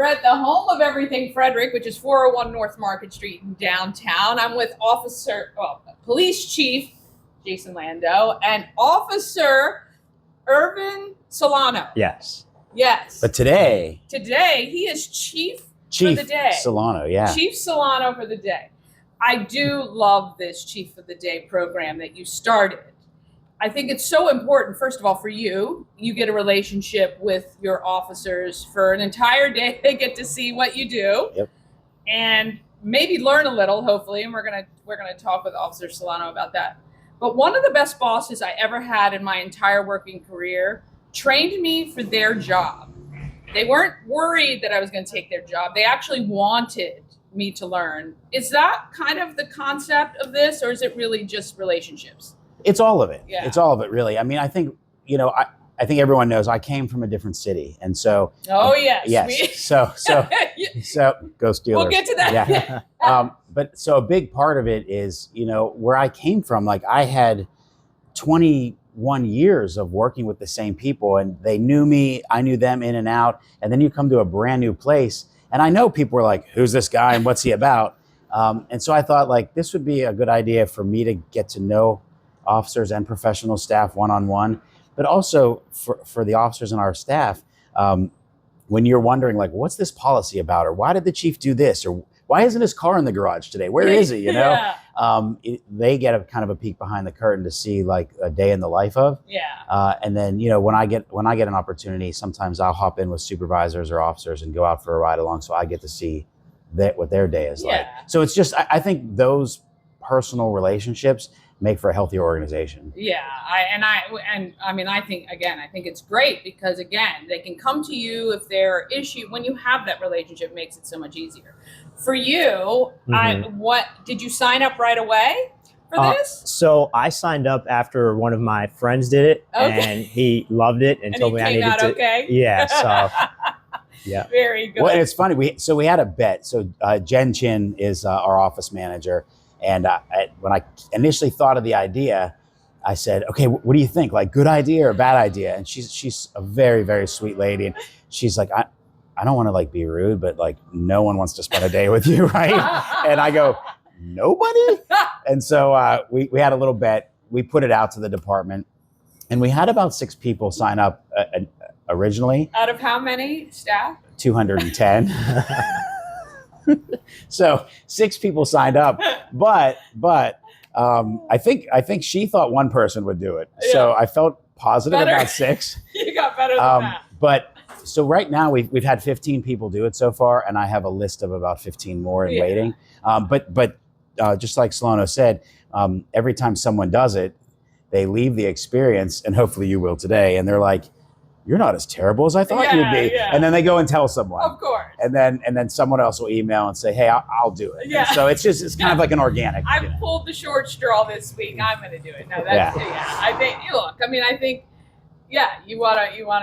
We're at the home of everything Frederick, which is 401 North Market Street in downtown. I'm with Police Chief Jason Lando and Officer Irvin Solano. Yes. Yes. But today he is Chief for the day. Solano, yeah. Chief Solano for the day. I do love this Chief of the Day program that you started. I think it's so important, first of all, for you. You get a relationship with your officers for an entire day. They get to see what you do. Yep. And maybe learn a little, hopefully, and we're gonna talk with Officer Solano about that. But one of the best bosses I ever had in my entire working career trained me for their job. They weren't worried that I was going to take their job. They actually wanted me to learn. Is that kind of the concept of this, or is it really just relationships? It's all of it. Yeah. It's all of it, really. I mean, I think, I think everyone knows I came from a different city. And so. Oh, yes. Yes. So go Steelers. We'll get to that. Yeah. But so a big part of it is, where I came from, like I had 21 years of working with the same people, and they knew me, I knew them in and out. And then you come to a brand new place, and I know people were like, who's this guy and what's he about? And so I thought, like, this would be a good idea for me to get to know officers and professional staff one-on-one, but also for the officers and our staff, when you're wondering, like, what's this policy about? Or why did the chief do this? Or why isn't his car in the garage today? Where is he? Yeah. They get a kind of a peek behind the curtain to see like a day in the life of. Yeah. And then, when I get an opportunity, sometimes I'll hop in with supervisors or officers and go out for a ride along. So I get to see what their day is like. So it's just, I think those personal relationships make for a healthier organization. Yeah, I think it's great because again, they can come to you if their issue. When you have that relationship, it makes it so much easier. For you, what did you sign up right away for this? So I signed up after one of my friends did it, and he loved it and told me I needed to. Okay. Yeah. So. Yeah. Very good. Well, and it's funny. We had a bet. So Jen Chin is our office manager. And when I initially thought of the idea, I said, okay, what do you think? Like, good idea or bad idea? And she's a very, very sweet lady. And she's like, I don't want to like be rude, but like no one wants to spend a day with you, right? And I go, nobody? And so we had a little bet. We put it out to the department. And we had about 6 people sign up originally. Out of how many staff? 210. So 6 people signed up, but I think she thought one person would do it. Yeah. So I felt positive about 6. You got better than that. But so right now we've had 15 people do it so far, and I have a list of about 15 more in waiting. But just like Solano said, every time someone does it, they leave the experience, and hopefully you will today, and they're like, you're not as terrible as I thought you'd be. Yeah. And then they go and tell someone. Of course. And then someone else will email and say, hey, I'll do it. Yeah. And so it's kind of like an organic. I pulled the short straw this week. I'm going to do it. No, that's I think you want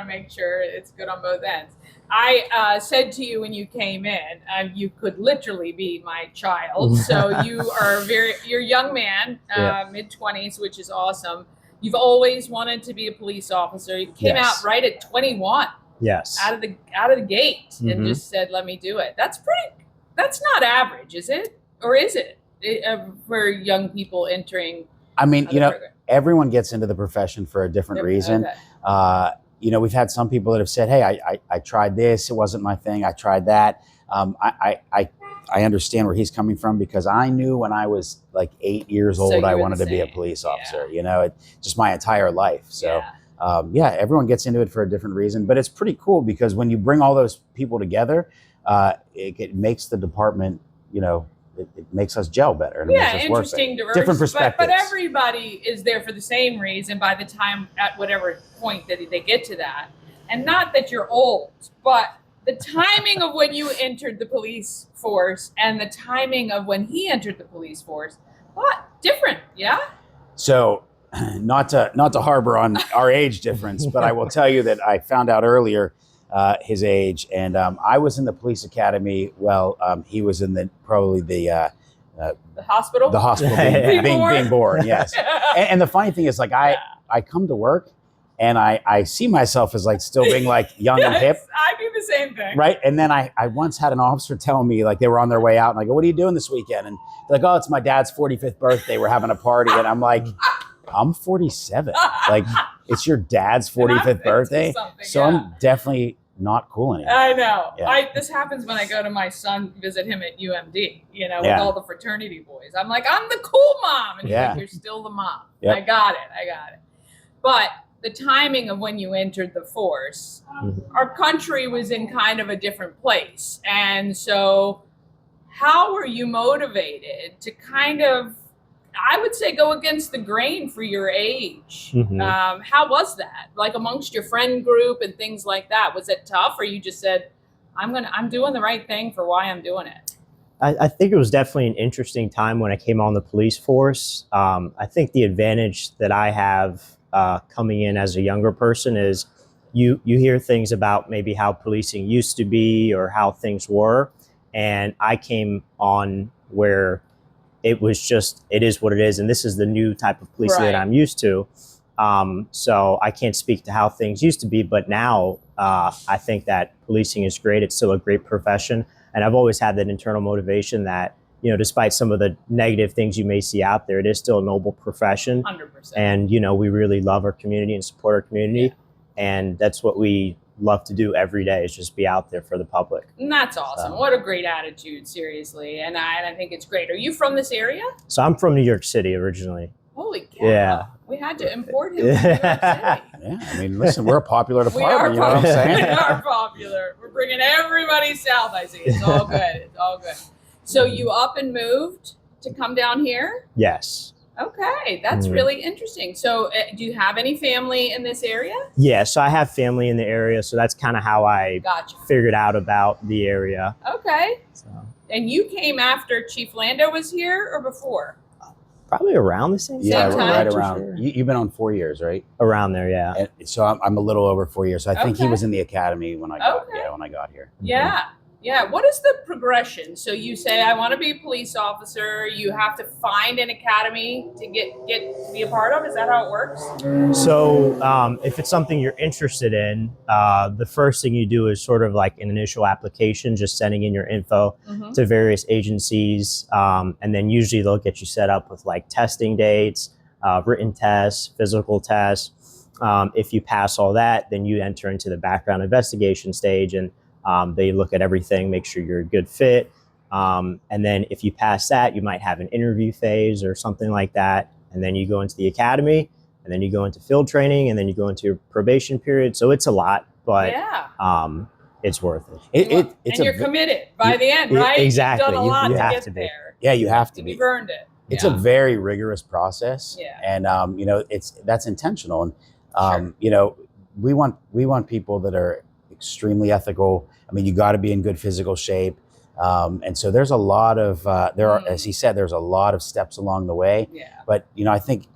to make sure it's good on both ends. I said to you when you came in, you could literally be my child. So you're a young man, mid-20s, which is awesome. You've always wanted to be a police officer. You came out right at 21. Yes. Out of the gate and just said, let me do it. That's not average, is it? Or is it for young people entering? I mean, everyone gets into the profession for a different reason. Okay. We've had some people that have said, hey, I tried this. It wasn't my thing. I tried that. I understand where he's coming from because I knew when I was like 8 years old, I wanted to be a police officer, just my entire life. So everyone gets into it for a different reason, but it's pretty cool because when you bring all those people together, it makes the department, it makes us gel better. And it makes us interesting, work diverse, different perspectives. But everybody is there for the same reason by the time at whatever point that they get to that. And not that you're old, but the timing of when you entered the police force and the timing of when he entered the police force, different, yeah? So not to harbor on our age difference, but I will tell you that I found out earlier his age, and I was in the police academy. Well, he was in the hospital. The hospital being born, yes. And the funny thing is, like I come to work, And I see myself as like still being like young and hip. I do the same thing. Right. And then I once had an officer tell me, like, they were on their way out, and I go, what are you doing this weekend? And they're like, oh, it's my dad's 45th birthday. We're having a party. And I'm like, I'm 47. Like, it's your dad's 45th birthday. So I'm definitely not cool anymore. I know. Yeah. This happens when I go to my son, visit him at UMD, you know, with all the fraternity boys. I'm like, I'm the cool mom. And he's like, you're still the mom. Yep. I got it. But the timing of when you entered the force, our country was in kind of a different place. And so how were you motivated to kind of, I would say, go against the grain for your age? How was that? Like amongst your friend group and things like that? Was it tough, or you just said, I'm doing the right thing for why I'm doing it? I think it was definitely an interesting time when I came on the police force. I think the advantage that I have coming in as a younger person is you hear things about maybe how policing used to be or how things were. And I came on where it was just, it is what it is. And this is the new type of policing that I'm used to. So I can't speak to how things used to be, but now I think that policing is great. It's still a great profession. And I've always had that internal motivation that, you know, despite some of the negative things you may see out there, it is still a noble profession. 100%. And, you know, we really love our community and support our community. And that's what we love to do every day, is just be out there for the public. And that's awesome. What a great attitude, seriously. And I think it's great. Are you from this area? So I'm from New York City originally. Holy cow. Yeah. We had to import him from New York City. Yeah, I mean, listen, we're a popular department, you know what I'm saying? We are popular. We're bringing everybody south, I see. It's all good. It's all good. So you up and moved to come down here? Yes. Okay, that's really interesting. So do you have any family in this area? Yeah, so I have family in the area, so that's kind of how I figured out about the area. Okay. So. And you came after Chief Lando was here, or before? Probably around the same time. Yeah, right around. Sure. You've been on 4 years, right? Around there, yeah. And so I'm a little over 4 years. So I think he was in the academy when I got here. Yeah. Yeah. What is the progression? So you say, I want to be a police officer. You have to find an academy to get to be a part of. Is that how it works? So if it's something you're interested in, the first thing you do is sort of like an initial application, just sending in your info to various agencies. And then usually they'll get you set up with like testing dates, written tests, physical tests. If you pass all that, then you enter into the background investigation stage, and they look at everything, make sure you're a good fit. And then if you pass that, you might have an interview phase or something like that. And then you go into the academy, and then you go into field training, and then you go into your probation period. So it's a lot, but it's worth it. And you're committed by the end, right? Exactly. You've done a lot to get to there. Yeah, you have to be. You've earned it. It's a very rigorous process. Yeah. And, you know, that's intentional. And, you know, we want people that are extremely ethical. I mean, you got to be in good physical shape. And so there's a lot of, as he said, there's a lot of steps along the way. Yeah. But, you know, I think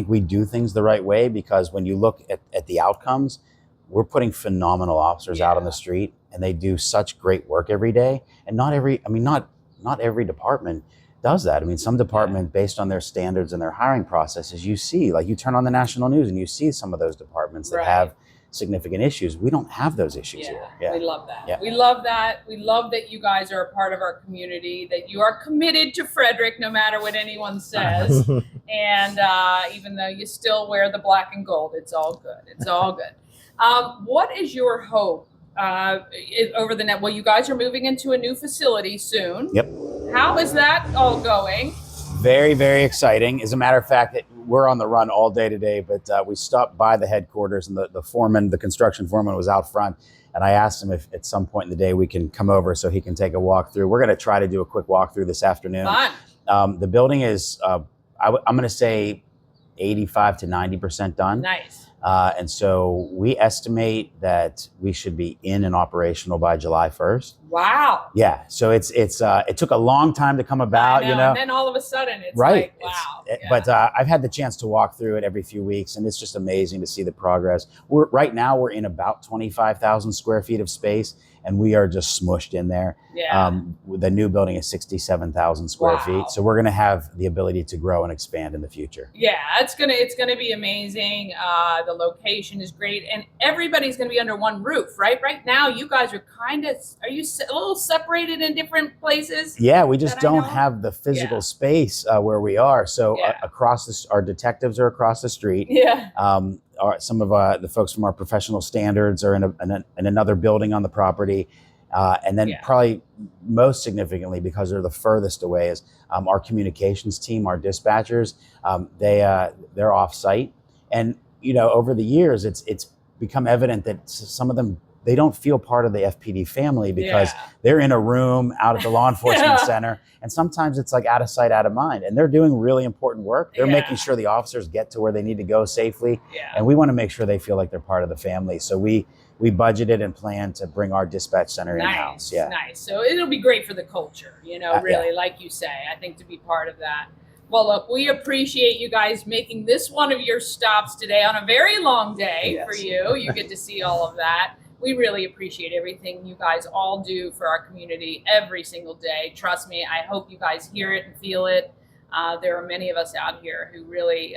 we do things the right way, because when you look at the outcomes, we're putting phenomenal officers out on the street, and they do such great work every day. And not every department does that. I mean, some department, based on their standards and their hiring processes, you see, like, you turn on the national news and you see some of those departments that have significant issues. We don't have those issues here. Yeah. We love that. Yeah. We love that. We love that you guys are a part of our community, that you are committed to Frederick no matter what anyone says. And even though you still wear the black and gold, it's all good. It's all good. What is your hope over the net? Well, you guys are moving into a new facility soon. Yep. How is that all going? Very, very exciting. As a matter of fact, we're on the run all day today, but we stopped by the headquarters, and the foreman, the construction foreman, was out front. And I asked him if at some point in the day we can come over so he can take a walk through. We're going to try to do a quick walkthrough this afternoon. Fun. The building is, I'm going to say 85 to 90% done. Nice. And so we estimate that we should be in and operational by July 1st. Wow. Yeah, so it took a long time to come about, you know. And then all of a sudden, it's Right. like, wow. But I've had the chance to walk through it every few weeks, and it's just amazing to see the progress. Right now we're in about 25,000 square feet of space, and we are just smushed in there. Yeah. The new building is 67,000 square Wow. feet, so we're going to have the ability to grow and expand in the future. Yeah, it's gonna be amazing. The location is great, and everybody's gonna be under one roof, right? Right now, you guys are are you a little separated in different places? Yeah, we just that I don't know? have the physical Yeah. space where we are. So Yeah. our detectives are across the street. Yeah. Some of the folks from our professional standards are in another building on the property. And then Yeah. probably most significantly, because they're the furthest away, is our communications team, our dispatchers. They're off site. And, you know, over the years, it's become evident that some of them, they don't feel part of the FPD family because Yeah. they're in a room out at the law enforcement Yeah. center. And sometimes it's like out of sight, out of mind. And they're doing really important work. They're Yeah. making sure the officers get to where they need to go safely. Yeah. And we want to make sure they feel like they're part of the family. So we budgeted and planned to bring our dispatch center in-house. Yeah. Nice. So it'll be great for the culture, you know, really, like you say, I think, to be part of that. Well, look, we appreciate you guys making this one of your stops today on a very long day. Yes. For you. You get to see all of that. We really appreciate everything you guys all do for our community every single day. Trust me, I hope you guys hear it and feel it. There are many of us out here who really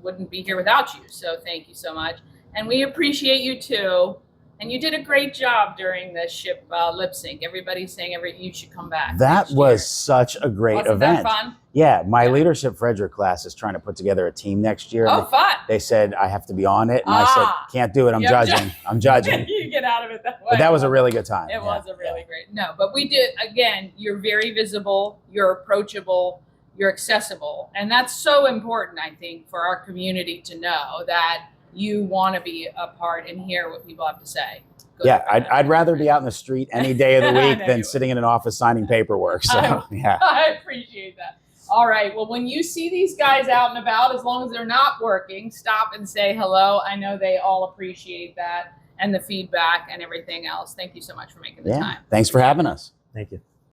wouldn't be here without you. So thank you so much. And we appreciate you too. And you did a great job during the ship lip sync. Everybody's saying you should come back. That next was year. such a great Wasn't event. that fun? Yeah, my Yeah. leadership Frederick class is trying to put together a team next year. Oh, fun. They said I have to be on it, and I said can't do it. I'm Yep. judging. I'm judging. You get out of it that way. But that was a really good time. It was a really great. No, but we did, again, you're very visible, you're approachable, you're accessible. And that's so important, I think, for our community to know that you want to be a part and hear what people have to say. Good. Yeah, I'd rather be out in the street any day of the I week know than you sitting in an office signing paperwork. So, yeah. I appreciate that. All right. Well, when you see these guys out and about, as long as they're not working, stop and say hello. I know they all appreciate that and the feedback and everything else. Thank you so much for making the time. Thanks for having us. Thank you.